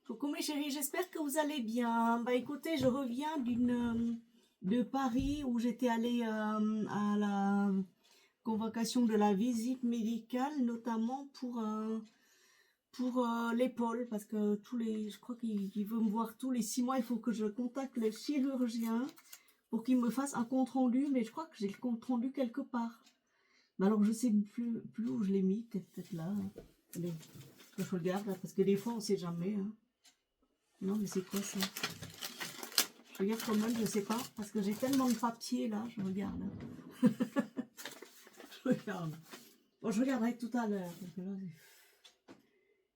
Coucou mes chéris, j'espère que vous allez bien. Bah écoutez, je reviens de Paris où j'étais allée à la convocation de la visite médicale, notamment pour l'épaule, parce que je crois qu'il veut me voir tous les 6 mois. Il faut que je contacte le chirurgien pour qu'il me fasse un compte rendu, mais je crois que j'ai le compte rendu quelque part. Mais alors je sais plus où je l'ai mis, peut-être là. Allez, que je regarde là, parce que des fois on sait jamais. Hein. Non, mais c'est quoi ça? Je regarde quand même, je sais pas, parce que j'ai tellement de papier là, je regarde. Je regarde. Bon, je regarderai tout à l'heure, parce que là,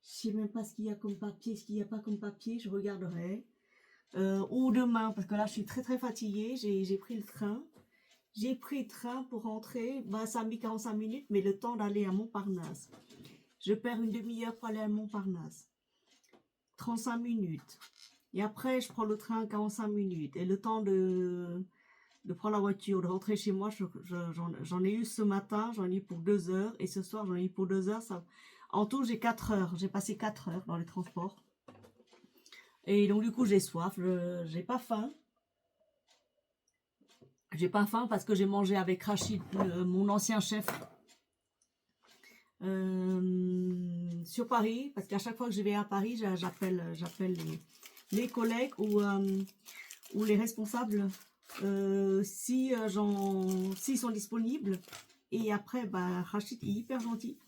je sais même pas ce qu'il y a comme papier, ce qu'il n'y a pas comme papier, je regarderai. Ou demain, parce que là, je suis très fatiguée, j'ai pris le train. J'ai pris le train pour rentrer, bah, ça a mis 45 minutes, mais le temps d'aller à Montparnasse. Je perds une demi-heure pour aller à Montparnasse. 35 minutes. Et après, je prends le train 45 minutes. Et le temps de prendre la voiture, de rentrer chez moi, j'en ai eu ce matin, j'en ai eu pour 2 heures. Et ce soir, j'en ai eu pour 2 heures. En tout, j'ai 4 heures. J'ai passé 4 heures dans les transports. Et donc, du coup, j'ai soif. J'ai pas faim. J'ai pas faim parce que j'ai mangé avec Rachid, mon ancien chef, sur Paris. Parce qu'à chaque fois que je vais à Paris, j'appelle les collègues ou les responsables s'ils sont disponibles. Et après, bah, Rachid est hyper gentil.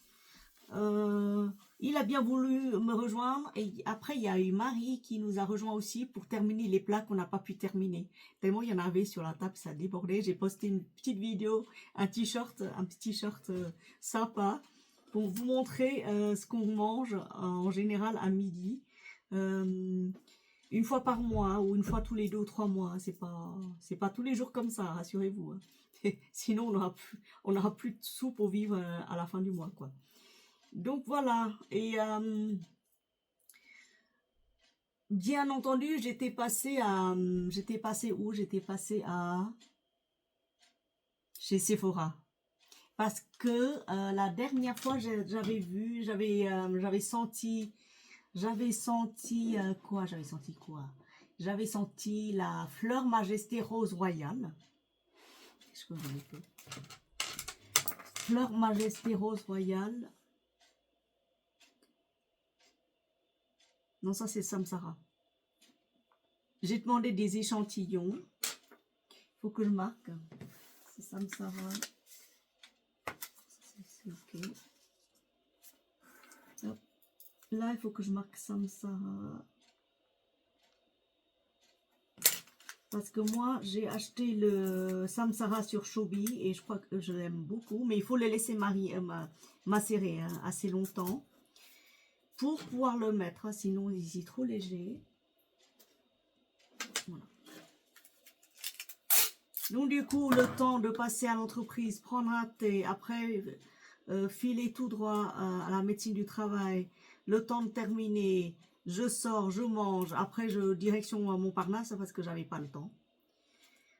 Il a bien voulu me rejoindre. Et après, il y a eu Marie qui nous a rejoint aussi pour terminer les plats qu'on n'a pas pu terminer. Tellement il y en avait sur la table, ça débordait. J'ai posté une petite vidéo, un petit t-shirt sympa pour vous montrer ce qu'on mange en général à midi. Une fois par mois ou une fois tous les 2 ou 3 mois. C'est pas tous les jours comme ça, rassurez-vous. Hein. Sinon, on n'aura plus de sous pour vivre à la fin du mois, quoi. Donc voilà. Et bien entendu, j'étais passée où? J'étais passée chez Sephora. Parce que la dernière fois, j'avais senti quoi? J'avais senti quoi? J'avais senti la Fleur Majesté Rose Royale. Qu'est-ce que j'en ai fait? Fleur Majesté Rose Royale. Non, ça c'est Samsara. J'ai demandé des échantillons. Il faut que je marque. C'est Samsara. C'est ok. Hop. Là, il faut que je marque Samsara. Parce que moi, j'ai acheté le Samsara sur Shobi et je crois que je l'aime beaucoup. Mais il faut le laisser macérer hein, assez longtemps pour pouvoir le mettre. Hein, sinon, il est trop léger. Voilà. Donc, du coup, le temps de passer à l'entreprise, prendre un thé, après filer tout droit à la médecine du travail, le temps de terminer, je sors, je mange, après direction à Montparnasse parce que j'avais pas le temps.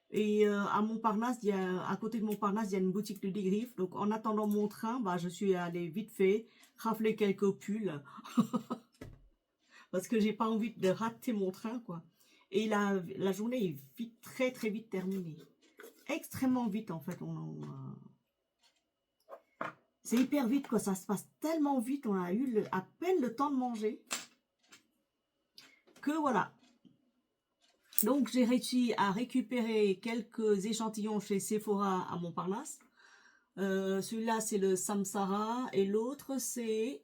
Et à Montparnasse, à côté de Montparnasse, il y a une boutique de dégriffe. Donc en attendant mon train, bah, je suis allée vite fait rafler quelques pulls parce que j'ai pas envie de rater mon train, quoi. Et la journée est vite, très vite terminée. Extrêmement vite en fait. C'est hyper vite, quoi. Ça se passe tellement vite. On a eu à peine le temps de manger que voilà. Donc j'ai réussi à récupérer quelques échantillons chez Sephora à Montparnasse. Celui-là c'est le Samsara et l'autre c'est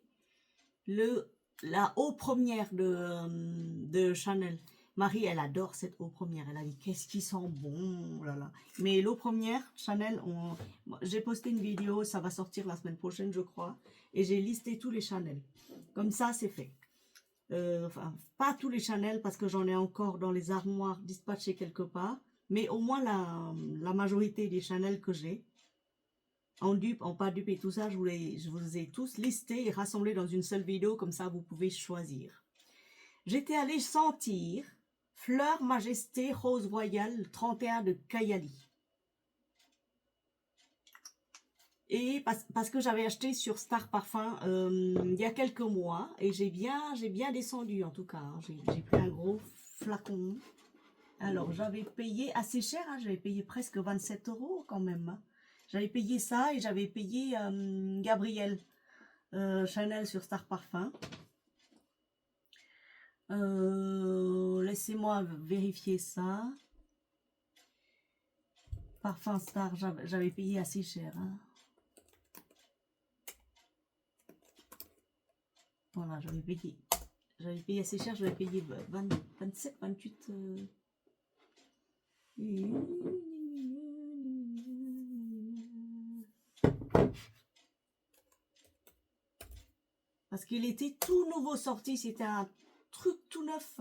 la eau première de Chanel. Marie, elle adore cette eau première. Elle a dit qu'est-ce qui sent bon, oh là là. Mais l'eau première Chanel, j'ai posté une vidéo, ça va sortir la semaine prochaine je crois, et j'ai listé tous les Chanel. Comme ça c'est fait. Enfin, pas tous les Chanel parce que j'en ai encore dans les armoires dispatchés quelque part, mais au moins la majorité des Chanel que j'ai, en dupe, en pas dupe et tout ça, je vous ai tous listés et rassemblés dans une seule vidéo, comme ça vous pouvez choisir. J'étais allée sentir Fleur Majesté Rose Royale 31 de Kayali. Et parce que j'avais acheté sur Star Parfum il y a quelques mois et j'ai bien descendu en tout cas, hein. J'ai pris un gros flacon. Alors j'avais payé assez cher, hein, j'avais payé presque 27 euros quand même, hein. J'avais payé ça et j'avais payé Gabriel Chanel sur Star Parfum. Laissez-moi vérifier ça. Parfum Star, j'avais payé assez cher, hein. Voilà, j'avais payé assez cher, j'avais payé 20, 27, 28. Parce qu'il était tout nouveau sorti, c'était un truc tout neuf.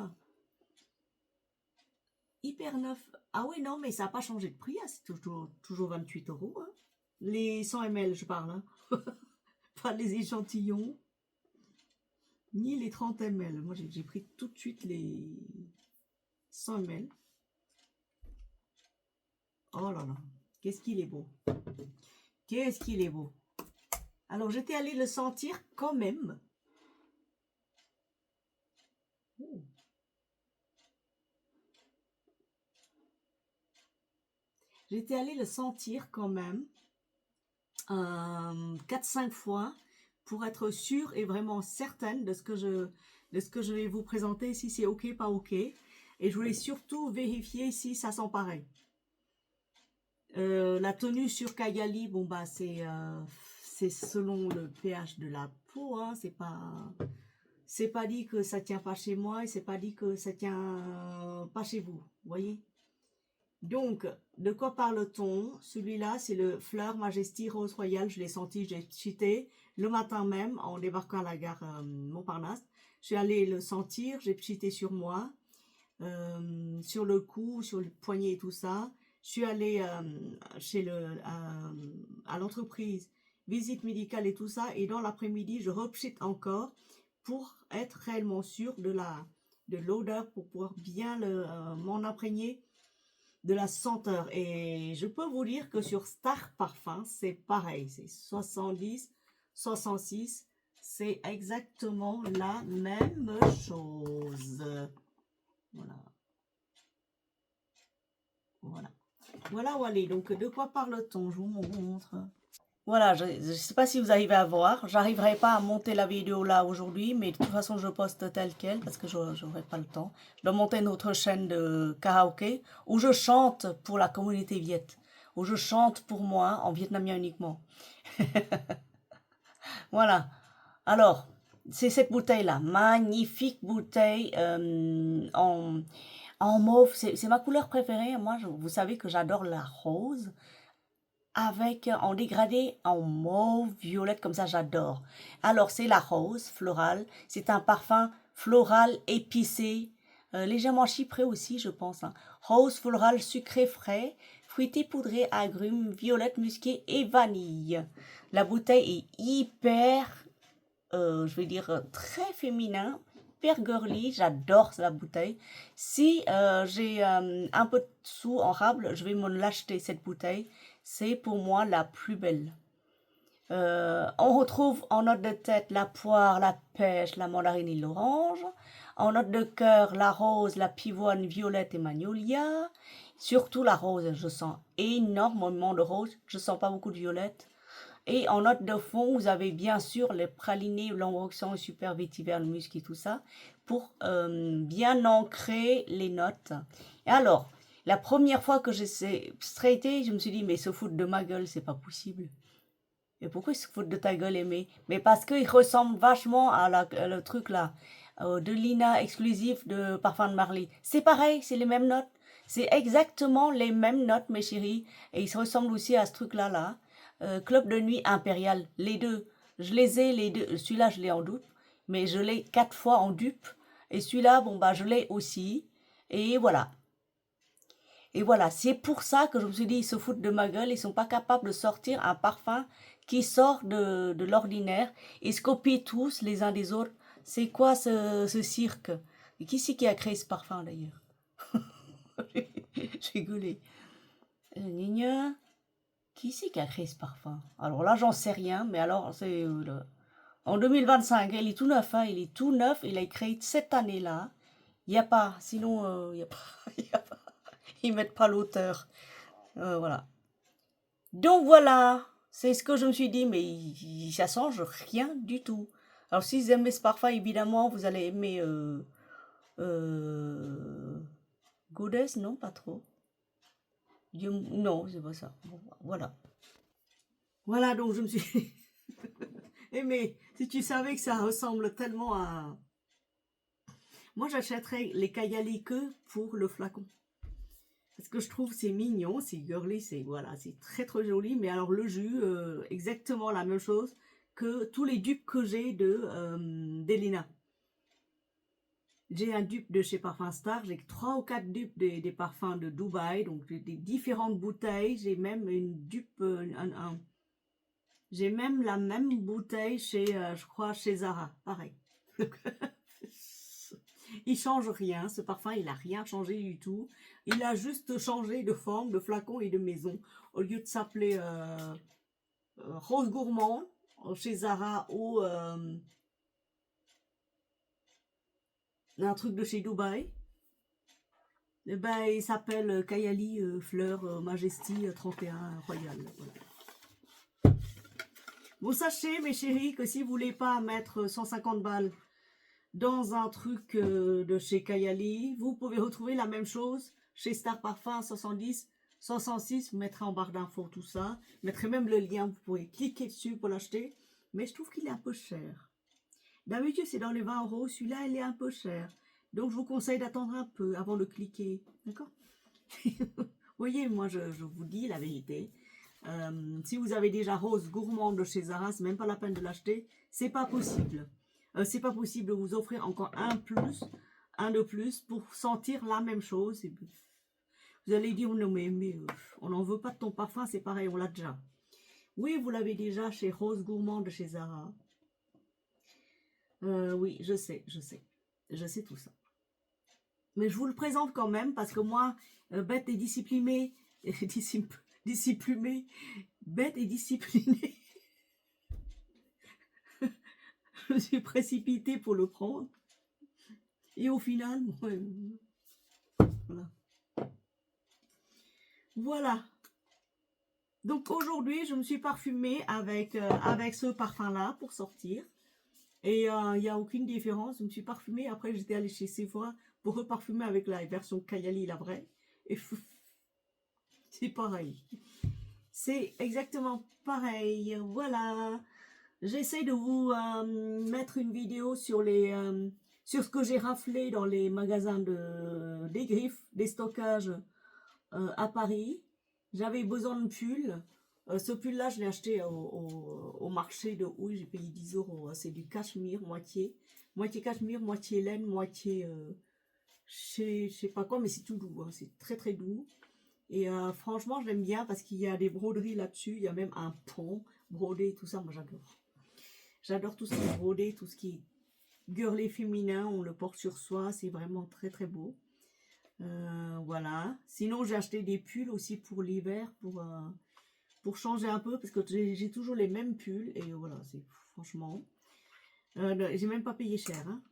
Hyper neuf. Ah oui, non, mais ça n'a pas changé de prix, hein, c'est toujours 28 euros, hein. Les 100 ml, je parle, hein. Pas les échantillons, ni les 30 ml. Moi, j'ai pris tout de suite les 100 ml. Oh là là, qu'est-ce qu'il est beau. Qu'est-ce qu'il est beau. Alors, j'étais allée le sentir quand même. Oh. J'étais allée le sentir quand même 4-5 fois pour être sûre et vraiment certaine de ce que je vais vous présenter, si c'est ok, pas ok. Et je voulais surtout vérifier si ça sent pareil. La tenue sur Kayali, bon bah c'est selon le pH de la peau, hein, c'est pas dit que ça tient pas chez moi et c'est pas dit que ça tient pas chez vous, voyez. Donc, de quoi parle-t-on? Celui-là, c'est le Fleur Majesty Rose Royale. Je l'ai senti, j'ai pchité le matin même en débarquant à la gare Montparnasse. Je suis allée le sentir, j'ai pchité sur moi, sur le cou, sur le poignet et tout ça. Je suis allée à l'entreprise, visite médicale et tout ça. Et dans l'après-midi, je repchite encore pour être réellement sûre de l'odeur, pour pouvoir bien m'en imprégner de la senteur. Et je peux vous dire que sur Star Parfum, c'est pareil. C'est 70, 66. C'est exactement la même chose. Voilà. Voilà. Voilà où aller. Donc, de quoi parle-t-on? Je vous montre. Voilà, je ne sais pas si vous arrivez à voir. J'arriverai pas à monter la vidéo là aujourd'hui, mais de toute façon, je poste tel quel parce que je n'aurai pas le temps. Je dois monter une autre chaîne de karaoké où je chante pour la communauté viet, où je chante pour moi en vietnamien uniquement. Voilà. Alors, c'est cette bouteille-là, magnifique bouteille en mauve. C'est ma couleur préférée. Moi, vous savez que j'adore la rose. Avec en dégradé en mauve, violette, comme ça j'adore. Alors c'est la rose florale, c'est un parfum floral épicé, légèrement chypré aussi je pense, hein. Rose florale sucré frais, fruité poudré, agrumes, violette musquée et vanille. La bouteille est hyper, je vais dire très féminin, hyper girly, j'adore la bouteille. Si j'ai un peu de sous en rable, je vais me l'acheter cette bouteille. C'est pour moi la plus belle. On retrouve en note de tête la poire, la pêche, la mandarine et l'orange. En note de cœur, la rose, la pivoine, violette et magnolia. Surtout la rose, je sens énormément de rose. Je sens pas beaucoup de violette. Et en note de fond, vous avez bien sûr les pralinés, l'ambroxan, super vétiver, le musc et tout ça, pour bien ancrer les notes. Et alors, la première fois que j'ai straighté, je me suis dit, mais se foutre de ma gueule, c'est pas possible. Et pourquoi ils se foutent de ta gueule, Aimé? Mais parce qu'il ressemble vachement à le truc là, de Lina exclusif de Parfum de Marly. C'est pareil, c'est les mêmes notes. C'est exactement les mêmes notes, mes chéris. Et ils se ressemblent aussi à ce truc-là, là. Club de nuit impérial, les deux. Je les ai, les deux. Celui-là, je l'ai en dupe, mais je l'ai 4 fois en dupe. Et celui-là, bon, bah, je l'ai aussi. Et voilà. Et voilà, c'est pour ça que je me suis dit, ils se foutent de ma gueule, ils sont pas capables de sortir un parfum qui sort de l'ordinaire. Ils se copient tous les uns des autres. C'est quoi ce cirque? Et qui c'est qui a créé ce parfum d'ailleurs? J'ai rigolé. Gna gna. Qui c'est qui a créé ce parfum? Alors là, j'en sais rien, mais alors, c'est en 2025, il est tout neuf, hein, il est tout neuf, il a été créé cette année-là. Il n'y a pas, sinon, il y a pas, ils mettent pas l'auteur. Voilà. Donc voilà, c'est ce que je me suis dit, mais ça change rien du tout. Alors si vous aimez ce parfum, évidemment, vous allez aimer Goddess, non, pas trop. Non, c'est pas ça. Bon, voilà. Voilà, donc je me suis... mais si tu savais que ça ressemble tellement à... Moi, j'achèterais les Kayali que pour le flacon. Parce que je trouve c'est mignon, c'est girly, c'est voilà, c'est très très joli. Mais alors le jus, exactement la même chose que tous les dupes que j'ai d'Elina. J'ai un dupe de chez Parfum Star, j'ai 3 ou 4 dupes des parfums de Dubaï, donc j'ai des différentes bouteilles. J'ai même une dupe, j'ai même la même bouteille chez, je crois, chez Zara, pareil. Il change rien, ce parfum, il n'a rien changé du tout. Il a juste changé de forme, de flacon et de maison. Au lieu de s'appeler Rose Gourmand chez Zara ou un truc de chez Dubaï, eh ben, il s'appelle Kayali Fleur Majesty 31 Royal. Voilà. Bon, sachez, mes chéris, que si vous voulez pas mettre 150 balles dans un truc de chez Kayali, vous pouvez retrouver la même chose chez Star Parfum 70, 66. Vous mettrez en barre d'infos tout ça. Vous mettrez même le lien, vous pouvez cliquer dessus pour l'acheter. Mais je trouve qu'il est un peu cher. D'habitude, c'est dans les 20 euros. Celui-là, il est un peu cher. Donc, je vous conseille d'attendre un peu avant de cliquer. D'accord? Vous voyez, moi, je vous dis la vérité. Si vous avez déjà Rose Gourmand de chez Zara, c'est même pas la peine de l'acheter. C'est pas possible. C'est pas possible de vous offrir encore un de plus pour sentir la même chose. Vous allez dire, non mais on n'en veut pas de ton parfum, c'est pareil, on l'a déjà. Oui, vous l'avez déjà chez Rose Gourmand de chez Zara. Oui, je sais tout ça. Mais je vous le présente quand même parce que moi, bête et disciplinée, bête et disciplinée, je me suis précipitée pour le prendre. Et au final, voilà. Voilà. Donc aujourd'hui, je me suis parfumée avec ce parfum-là pour sortir. Et il n'y a aucune différence. Je me suis parfumée. Après, j'étais allée chez Sephora pour reparfumer avec la version Kayali, la vraie. Et c'est pareil. C'est exactement pareil. Voilà. J'essaie de vous mettre une vidéo sur sur ce que j'ai raflé dans les magasins des Griffes, des stockages à Paris. J'avais besoin de pull. Ce pull-là, je l'ai acheté au marché de Houille. J'ai payé 10 euros. C'est du cachemire, moitié cachemire, moitié laine, moitié je sais pas quoi, mais c'est tout doux. Hein. C'est très très doux. Et franchement, je l'aime bien parce qu'il y a des broderies là-dessus. Il y a même un pont brodé, tout ça. Moi, j'adore. J'adore tout ce qui est brodé, tout ce qui est girly féminin. On le porte sur soi. C'est vraiment très très beau. Voilà. Sinon, j'ai acheté des pulls aussi pour l'hiver, pour changer un peu, parce que j'ai toujours les mêmes pulls. Et voilà, c'est franchement... j'ai même pas payé cher. Hein.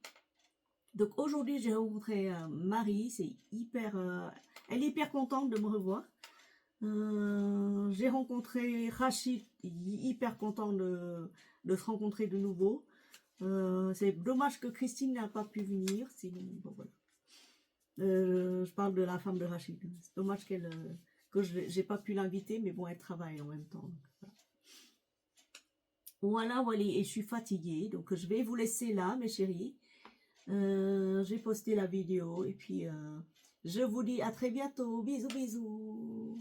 Donc aujourd'hui, j'ai rencontré Marie. C'est hyper... elle est hyper contente de me revoir. J'ai rencontré Rachid, hyper content de se rencontrer de nouveau. C'est dommage que Christine n'a pas pu venir, sinon, bon, voilà. Je parle de la femme de Rachid. C'est dommage que j'ai pas pu l'inviter, mais bon, elle travaille en même temps. Voilà, voilà, et je suis fatiguée, donc je vais vous laisser là, mes chéris. J'ai posté la vidéo, et puis je vous dis à très bientôt. Bisous, bisous.